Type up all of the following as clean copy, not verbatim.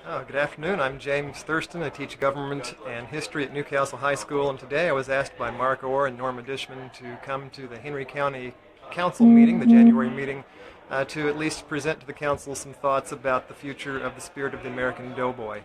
Good afternoon. I'm James Thurston. I teach government and history at Newcastle High School, and today I was asked by Mark Orr and Norma Dishman to come to the Henry County Council meeting, the January meeting, to at least present to the council some thoughts about the future of the spirit of the American doughboy.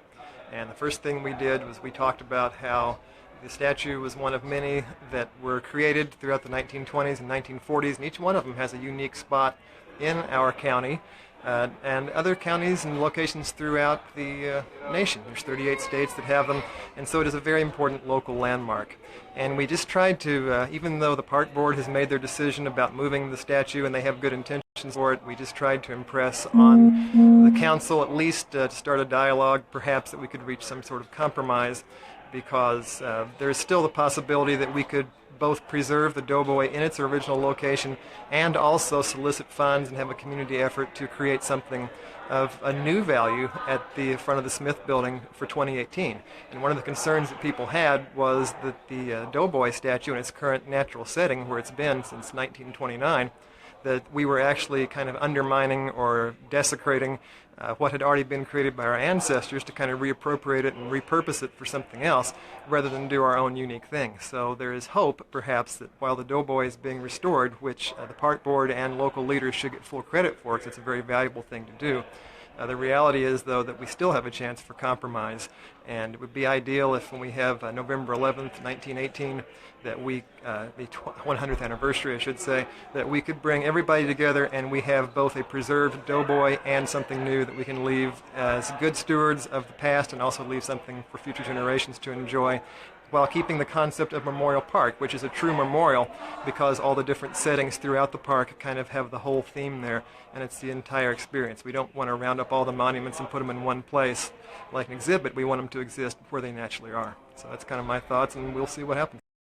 And the first thing we did was we talked about how the statue was one of many that were created throughout the 1920s and 1940s, and each one of them has a unique spot in our county. And other counties and locations throughout the nation. There's 38 states that have them, and so it is a very important local landmark. And we just tried to, even though the park board has made their decision about moving the statue and they have good intentions for it, we just tried to impress on the council at least to start a dialogue, perhaps that we could reach some sort of compromise, because there's still the possibility that we could both preserve the doughboy in its original location and also solicit funds and have a community effort to create something of a new value at the front of the Smith building for 2018. And one of the concerns that people had was that the doughboy statue in its current natural setting, where it's been since 1929, that we were actually kind of undermining or desecrating what had already been created by our ancestors to kind of reappropriate it and repurpose it for something else rather than do our own unique thing. So there is hope, perhaps, that while the doughboy is being restored, which the park board and local leaders should get full credit for, because it's a very valuable thing to do, the reality is, though, that we still have a chance for compromise, and it would be ideal if when we have November 11th, 1918, that we, the 100th anniversary, I should say, that we could bring everybody together and we have both a preserved doughboy and something new that we can leave as good stewards of the past and also leave something for future generations to enjoy, while keeping the concept of Memorial Park, which is a true memorial because all the different settings throughout the park kind of have the whole theme there, and it's the entire experience. We don't want to round up all the monuments and put them in one place like an exhibit. We want them to exist where they naturally are. So that's kind of my thoughts, and we'll see what happens.